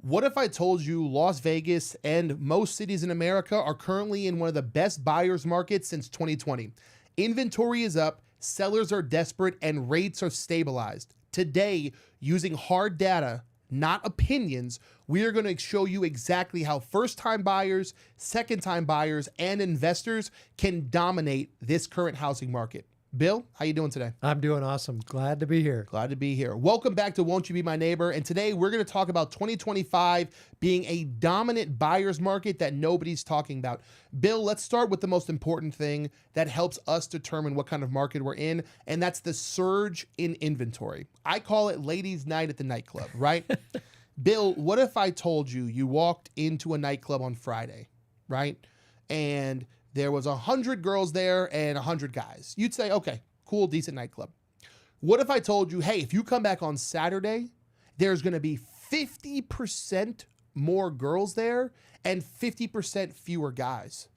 What if I told you Las Vegas and most cities in America are currently in one of the best buyer's markets since 2020? Inventory is up, sellers are desperate, and rates are stabilized. Today, using hard data, not opinions, we are going to show you exactly how first-time buyers, second-time buyers, and investors can dominate this current housing market. Bill, how you doing today? I'm doing awesome. Glad to be here. Glad to be here. Welcome back to Won't You Be My Neighbor? And today we're going to talk about 2025 being a dominant buyer's market that nobody's talking about. Bill, let's start with the most important thing that helps us determine what kind of market we're in, and that's the surge in inventory. I call it ladies' night at the nightclub, right? Bill, what if I told you you walked into a nightclub on Friday, right? And there was 100 girls there and 100 guys. You'd say, okay, cool, decent nightclub. What if I told you, hey, if you come back on Saturday, there's going to be 50% more girls there and 50% fewer guys?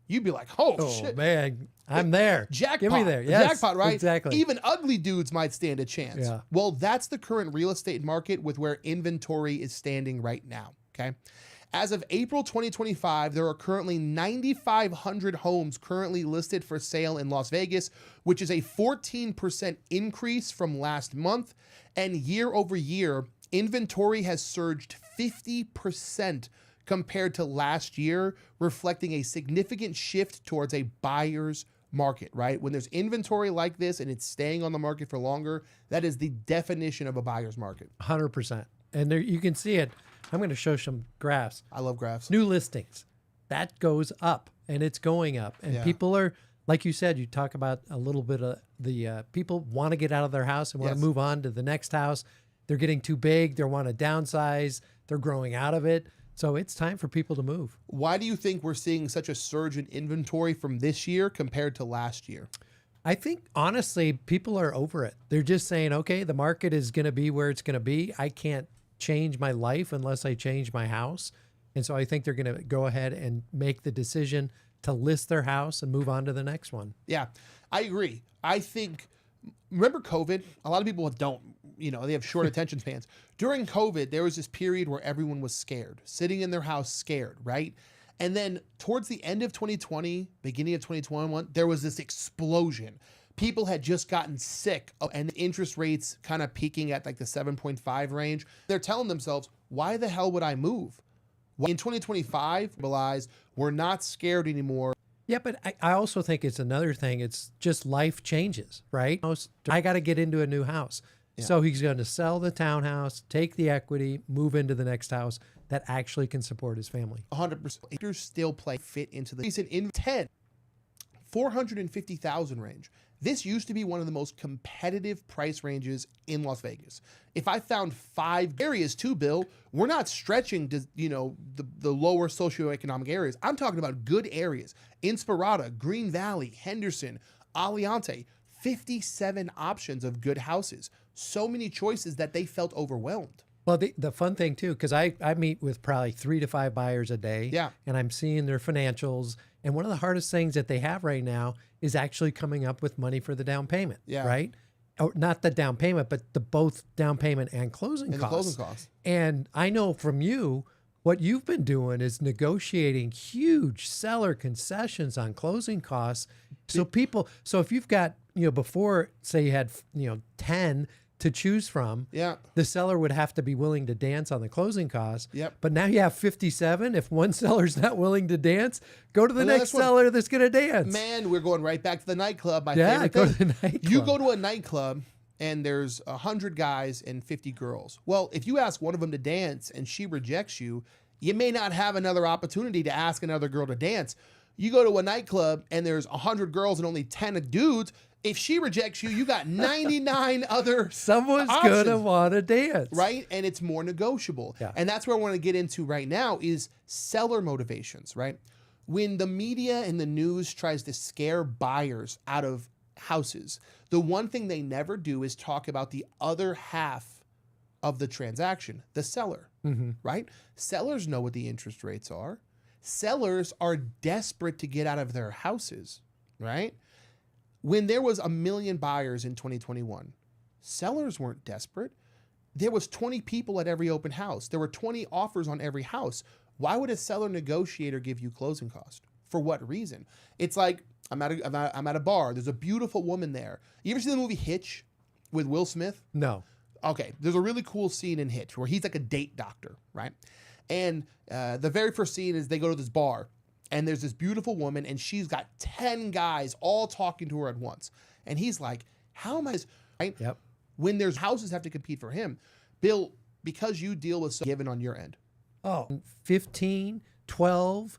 You'd be like, oh shit. Man, I'm there. Jackpot. Give me there. Yes, Jackpot, right? Exactly. Even ugly dudes might stand a chance. Yeah. Well, that's the current real estate market with where inventory is standing right now, okay? As of April 2025, there are currently 9,500 homes currently listed for sale in Las Vegas, which is a 14% increase from last month. And year over year, inventory has surged 50% compared to last year, reflecting a significant shift towards a buyer's market, right? When there's inventory like this and it's staying on the market for longer, that is the definition of a buyer's market. 100%. And there you can see it. I'm going to show some graphs. I love graphs. New listings. That goes up and it's going up. And people are, like you said, you talk about a little bit of the people want to get out of their house and want to move on to the next house. They're getting too big. They want to downsize. They're growing out of it. So it's time for people to move. Why do you think we're seeing such a surge in inventory from this year compared to last year? I think, honestly, people are over it. They're just saying, okay, the market is going to be where it's going to be. I can't change my life unless I change my house. And so I think they're going to go ahead and make the decision to list their house and move on to the next one. Yeah, I agree. I think, remember COVID? A lot of people don't, they have short attention spans. During COVID, there was this period where everyone was scared, sitting in their house scared, right? And then towards the end of 2020, beginning of 2021, there was this explosion. People had just gotten sick and interest rates kind of peaking at like the 7.5 range. They're telling themselves, why the hell would I move? In 2025, we're not scared anymore. Yeah, but I also think it's another thing. It's just life changes, right? I got to get into a new house. Yeah. So he's going to sell the townhouse, take the equity, move into the next house that actually can support his family. 100%. Acres still fit into the recent 450,000 range. This used to be one of the most competitive price ranges in Las Vegas. If I found 5 areas too, Bill, we're not stretching to, the lower socioeconomic areas. I'm talking about good areas. Inspirada, Green Valley, Henderson, Aliante, 57 options of good houses. So many choices that they felt overwhelmed. Well, the fun thing too, because I meet with probably 3 to 5 buyers a day. Yeah. And I'm seeing their financials. And one of the hardest things that they have right now is actually coming up with money for the down payment. Yeah. Right? Or not the down payment, but the both down payment and closing costs. The closing costs. And I know from you, what you've been doing is negotiating huge seller concessions on closing costs. So if you've got, before, say you had, 10 to choose from, the seller would have to be willing to dance on the closing costs. Yep. But now you have 57. If one seller's not willing to dance, go to the next seller that's going to dance. Man, we're going right back to the nightclub. My favorite thing. To the nightclub. You go to a nightclub and there's 100 guys and 50 girls. Well, if you ask one of them to dance and she rejects you, you may not have another opportunity to ask another girl to dance. You go to a nightclub and there's 100 girls and only 10 dudes. If she rejects you, you got 99 other Someone's options, going to want to dance. Right? And it's more negotiable. Yeah. And that's where I want to get into right now is seller motivations, right? When the media and the news tries to scare buyers out of houses, the one thing they never do is talk about the other half of the transaction, the seller, right? Sellers know what the interest rates are. Sellers are desperate to get out of their houses, right? When there was 1 million buyers in 2021, sellers weren't desperate. there was 20 people at every open house. There were 20 offers on every house. Why would a seller negotiator give you closing cost? For what reason? It's like, I'm at a bar. There's a beautiful woman there. You ever see the movie Hitch with Will Smith? No. Okay, there's a really cool scene in Hitch where he's like a date doctor, right? And the very first scene is they go to this bar, and there's this beautiful woman, and she's got 10 guys all talking to her at once. And he's like, how am I, right? Yep. When there's houses have to compete for him, Bill, because you deal with so given on your end. Oh, 15, 12,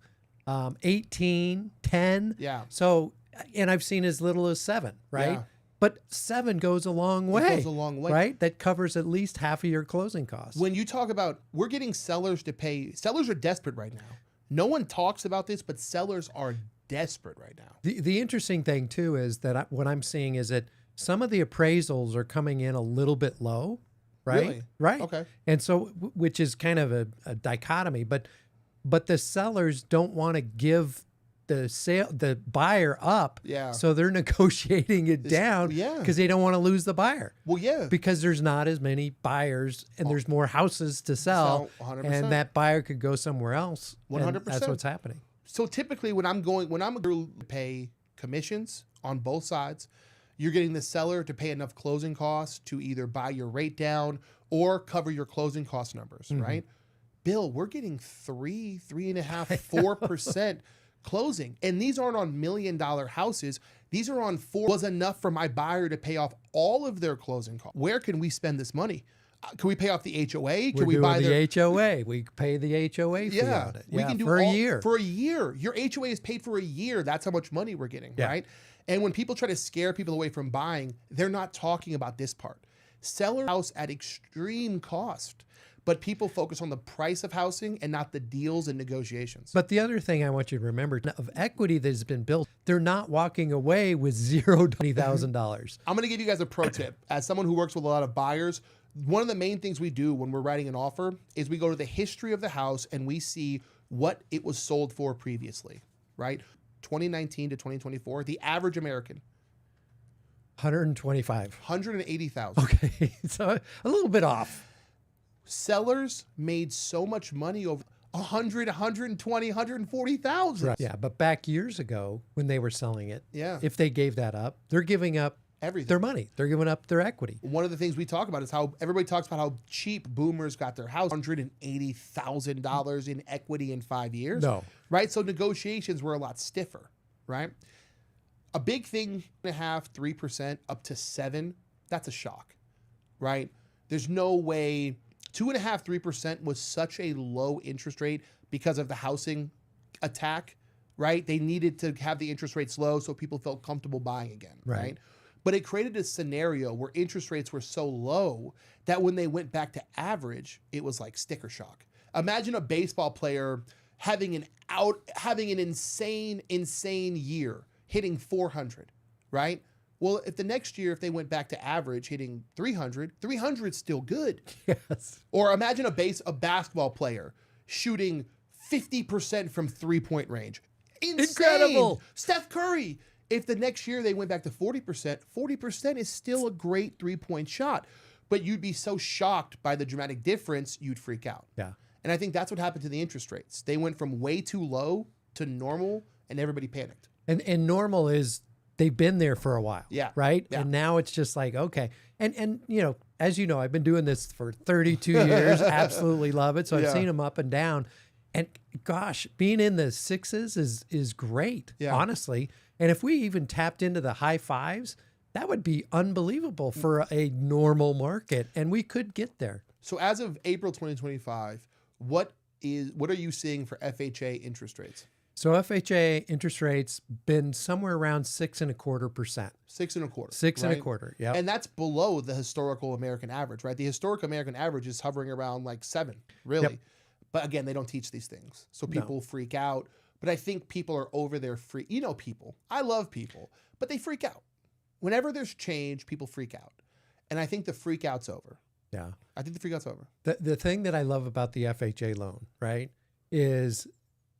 18, 10. Yeah. So, and I've seen as little as 7, right? Yeah. But 7 goes a long way. goes a long way. Right? That covers at least half of your closing costs. When you talk about, we're getting sellers to pay, sellers are desperate right now. No one talks about this, but sellers are desperate right now. The interesting thing too is that what I'm seeing is that some of the appraisals are coming in a little bit low, right? Really? Right. Okay. And so, which is kind of a dichotomy, but the sellers don't want to give the buyer up. Yeah. So they're negotiating it down yeah. because they don't want to lose the buyer. Well, yeah. Because there's not as many buyers and there's more houses to sell, 100%. and that buyer could go somewhere else. and 100%. That's what's happening. So typically when I'm going to pay commissions on both sides, you're getting the seller to pay enough closing costs to either buy your rate down or cover your closing cost numbers, right? Bill, we're getting 3.5%, 4% closing. And these aren't on $1 million houses. These are on was enough for my buyer to pay off all of their closing costs. Where can we spend this money? Can we pay off the HOA? Can we buy the HOA? We pay the HOA fee yeah, on it. we can do for a year. For a year. Your HOA is paid for a year. That's how much money we're getting, right? And when people try to scare people away from buying, they're not talking about this part. Seller house at extreme cost, but people focus on the price of housing and not the deals and negotiations. But the other thing I want you to remember of equity that has been built, they're not walking away with $20,000. I'm going to give you guys a pro tip. As someone who works with a lot of buyers, one of the main things we do when we're writing an offer is we go to the history of the house and we see what it was sold for previously, right? 2019 to 2024, the average American, 125. 180,000. Okay, so a little bit off. Sellers made so much money over 100, 120, 140,000. Right. Yeah, but back years ago when they were selling it, Yeah. if they gave that up, they're giving up Everything. their money. They're giving up their equity. One of the things we talk about is how everybody talks about how cheap boomers got their house, $180,000 in equity in 5 years. No. Right? So negotiations were a lot stiffer, right? A big thing, 2.5%, 3%, up to 7%, that's a shock, right? There's no way 2.5%, 3% was such a low interest rate because of the housing attack, right? They needed to have the interest rates low so people felt comfortable buying again, right? But it created a scenario where interest rates were so low that when they went back to average, it was like sticker shock. Imagine a baseball player having an insane year, hitting 400, right? Well, if the next year, if they went back to average, hitting 300 is still good. Yes. Or imagine a basketball player shooting 50% from 3-point range. Insane. Incredible. Steph Curry. If the next year they went back to 40% is still a great 3-point shot. But you'd be so shocked by the dramatic difference, you'd freak out. Yeah. And I think that's what happened to the interest rates. They went from way too low to normal, and everybody panicked. And normal is they've been there for a while. Yeah. Right? Yeah. And now it's just like, okay. And you know, as you know, I've been doing this for 32 years. Absolutely love it. So I've Yeah. seen them up and down. And gosh, being in the 6s is great, Yeah. honestly. And if we even tapped into the high 5s, that would be unbelievable for a normal market. And we could get there. So as of April 2025, what are you seeing for FHA interest rates? So FHA interest rates been somewhere around 6.25%. 6.25. 6.25. Yeah. And that's below the historical American average, right? The historic American average is hovering around like 7, really. Yep. But again, they don't teach these things. So people freak out. But I think people are over their free. You know people. I love people. But they freak out. Whenever there's change, people freak out. And I think the freak out's over. Yeah. I think the freak out's over. The thing that I love about the FHA loan, right, is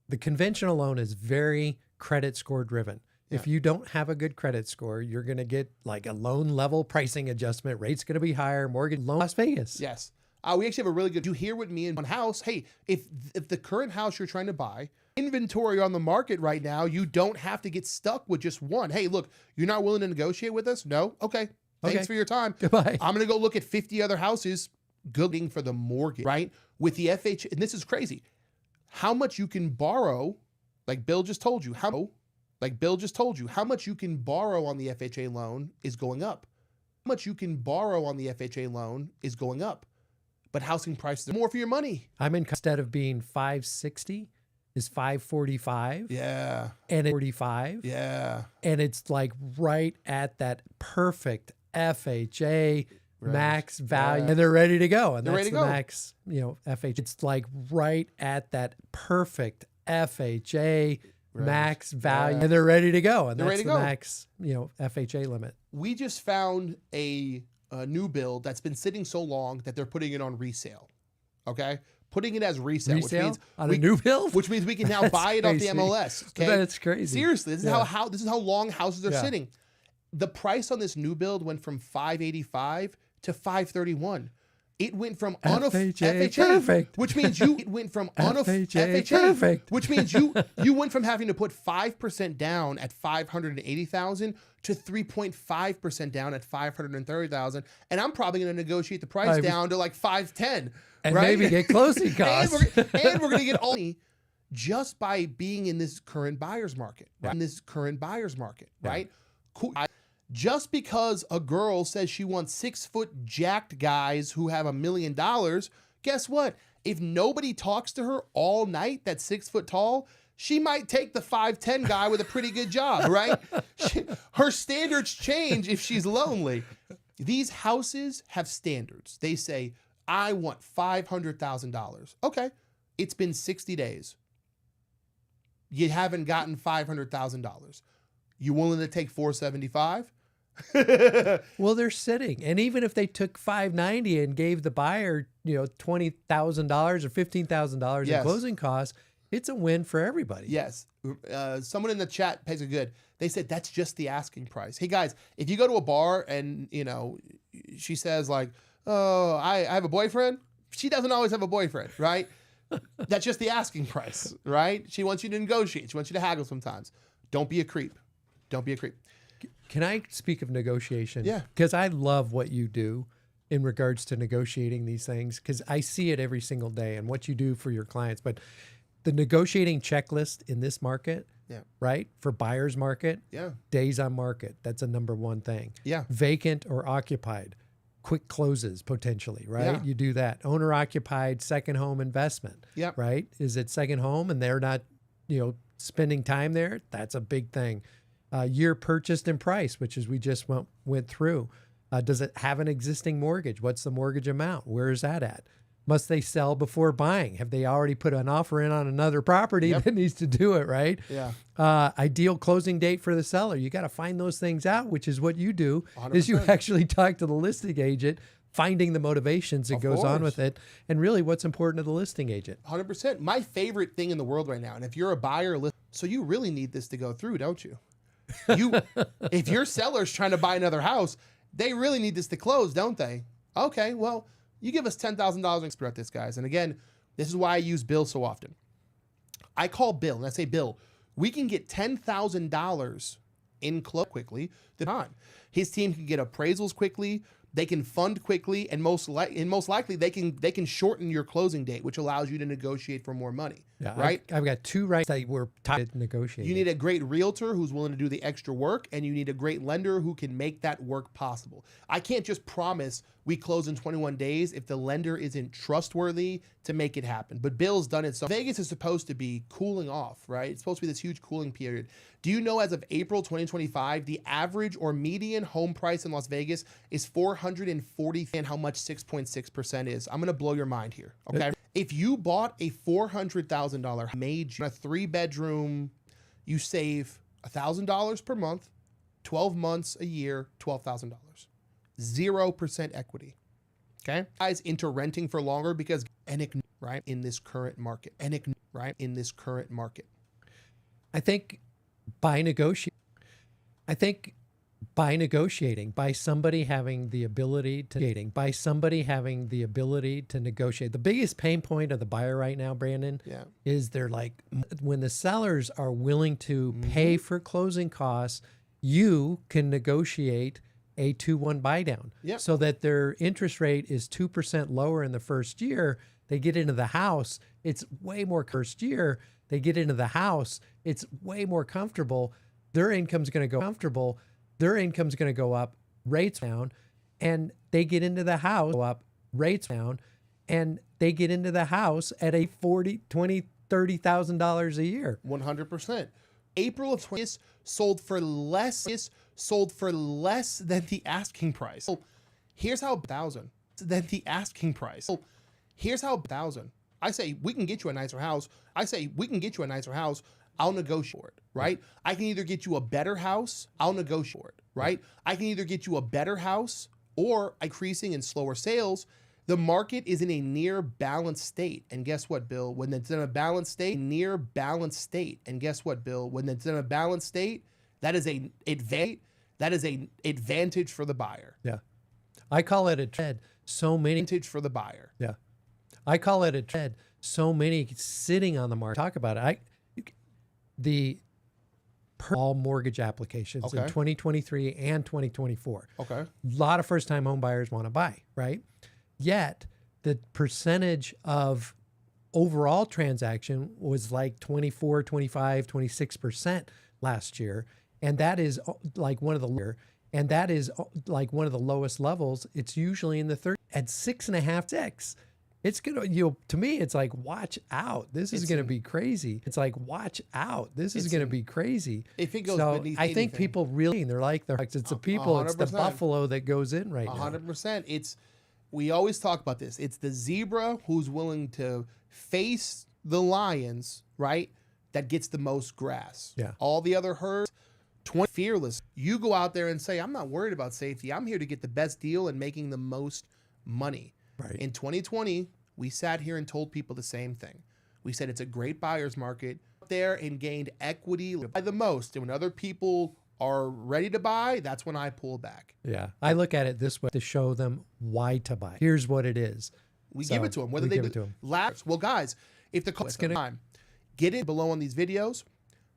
the conventional loan is very credit score driven. If you don't have a good credit score, you're going to get like a loan level pricing adjustment. Rate's going to be higher. Mortgage loan Las Vegas. Yes. We actually have a really good, you hear with me in one house. Hey, if the current house you're trying to buy, inventory on the market right now, you don't have to get stuck with just one. Hey, look, you're not willing to negotiate with us? No? Okay. Thanks for your time. Goodbye. I'm going to go look at 50 other houses, good for the mortgage, right? With the FHA, and this is crazy, how much you can borrow, like Bill just told you, how much you can borrow on the FHA loan is going up. How much you can borrow on the FHA loan is going up. But housing prices are more for your money. Instead of being 560 is 545. Yeah. And 45. Yeah. And it's like right at that perfect FHA max value. And they're ready to go. And that's the max, FHA. It's like right at that perfect FHA max value. And they're ready to go. And that's the max, FHA limit. We just found a new build that's been sitting so long that they're putting it on resale. Okay? Putting it as resale, which means on a new build? Which means we can now buy it off the MLS. Okay? That's crazy. Seriously, this is how long houses are sitting. The price on this new build went from $585 to $531. It went from FHA perfect, which means it went from FHA perfect, which means you went from having to put 5% down at $580,000 to 3.5% down at $530,000, and I'm probably going to negotiate the price down to like $510, and right? maybe get closing costs, and we're going to get all just by being in this current buyer's market, right? Cool. Just because a girl says she wants 6-foot jacked guys who have $1 million, guess what? If nobody talks to her all night that's 6 foot tall, she might take the 5'10" guy with a pretty good job, right? Her standards change if she's lonely. These houses have standards. They say, I want $500,000. Okay, it's been 60 days. You haven't gotten $500,000. You willing to take $475,000? Well, they're sitting, and even if they took $590 and gave the buyer, $20,000 or $15,000 in closing costs, it's a win for everybody. Yes. Someone in the chat pays a good. They said that's just the asking price. Hey guys, if you go to a bar and she says like, "Oh, I have a boyfriend," she doesn't always have a boyfriend, right? That's just the asking price, right? She wants you to negotiate. She wants you to haggle sometimes. Don't be a creep. Don't be a creep. Can I speak of negotiation? Yeah. Because I love what you do in regards to negotiating these things, because I see it every single day and what you do for your clients. But the negotiating checklist in this market, right? For buyer's market, days on market, that's a number one thing. Yeah. Vacant or occupied, quick closes potentially, right? Yeah. You do that. Owner occupied second home investment, right? Is it second home and they're not, spending time there? That's a big thing. Year purchased and price, which is we just went through. Does it have an existing mortgage? What's the mortgage amount? Where is that at? Must they sell before buying? Have they already put an offer in on another property that needs to do it, right? Yeah. Ideal closing date for the seller. You got to find those things out, which is what you do, 100%. is you actually talk to the listing agent, finding the motivations that goes on with it, and really what's important to the listing agent. 100%. My favorite thing in the world right now, and if you're a buyer, so you really need this to go through, don't you? If your seller's trying to buy another house, they really need this to close, don't they? Okay, well, you give us $10,000 extra at this, guys. And again, this is why I use Bill so often. I call Bill and I say, Bill, we can get $10,000 in close quickly. His team can get appraisals quickly. They can fund quickly, and most likely they can shorten your closing date, which allows you to negotiate for more money. Yeah, right. I've got two rights that we're tied to negotiating. You need a great realtor who's willing to do the extra work, and you need a great lender who can make that work possible. I can't just promise we close in 21 days if the lender isn't trustworthy to make it happen. But Bill's done it. So Vegas is supposed to be cooling off, right? It's supposed to be this huge cooling period. Do you know as of April 2025, the average or median home price in Las Vegas is $440,000, and how much 6.6% is? I'm going to blow your mind here, okay? If you bought a $400,000 made a 3-bedroom, you save $1,000 per month, 12 months a year, $12,000. 0% equity. Okay? Guys into renting for longer because in this current market. I think by negotiating, I think by negotiating, by somebody having the ability to negotiate. The biggest pain point of the buyer right now, Brandon, Yeah. is they're like, when the sellers are willing to pay for closing costs, you can negotiate a 2-1 buy down. Yep. So that their interest rate is 2% lower in the first year. They get into the house, it's way more They get into the house, it's way more comfortable. Their income's going to go comfortable. Their income's going to go up, rates down, and they get into the house, and they get into the house at a $40,000, $20,000, $30,000 a year. 100%. April of 20 sold for less than the asking price. So here's how I say we can get you a nicer house. I'll negotiate, right? I can either get you a better house, I'll negotiate, right? I can either get you a better house or increasing and slower sales. The market is in a near balanced state. And guess what, Bill? When it's in a balanced state, that is an advantage for the buyer. Yeah. I call it a trend. So many Advantage for the buyer. Yeah. I call it a trend. So many sitting on the market. Talk about it. All mortgage applications in Okay. 2023 and 2024. Okay. A lot of first-time home buyers want to buy, right? Yet the percentage of overall transaction was like 24, 25, 26% last year. And that is like one of the lowest levels. It's usually in the 30 at 6.5, 6. It's gonna, to me, it's like, watch out. This is gonna be crazy. It's like, watch out. This is gonna be crazy. If it goes So beneath I think anything. people really, it's the people, it's the 100%. buffalo that goes in right now. 100%. We always talk about this. It's the zebra who's willing to face the lions, right? That gets the most grass. Yeah. All the other herds, fearless. You go out there and say, I'm not worried about safety. I'm here to get the best deal and making the most money. Right. In 2020, we sat here and told people the same thing. We said it's a great buyer's market there and gained equity by the most. And when other people are ready to buy, that's when I pull back. Yeah. I look at it this way to show them why to buy. Here's what it is. We So, give it to them. Whether we they give it to 'em. lapse. Well, guys, if the cost time, get it below on these videos.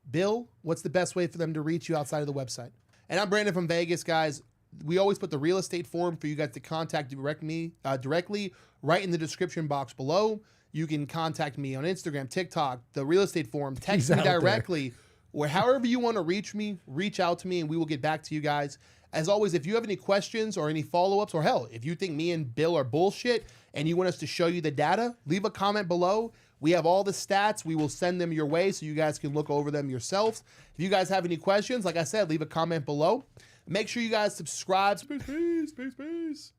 Bill, what's the best way for them to reach you outside of the website? And I'm Brandon from Vegas, guys. We always put the real estate forum for you guys to contact directly right in the description box below. You can contact me on Instagram, TikTok, the real estate forum, text He's me out there. directly, or however you want to reach me, reach out to me and we will get back to you guys. As always, if you have any questions or any follow-ups, or hell, if you think me and Bill are bullshit and you want us to show you the data, leave a comment below. We have all the stats. We will send them your way so you guys can look over them yourselves. If you guys have any questions, like I said, leave a comment below. Make sure you guys subscribe. Peace, peace, peace, peace.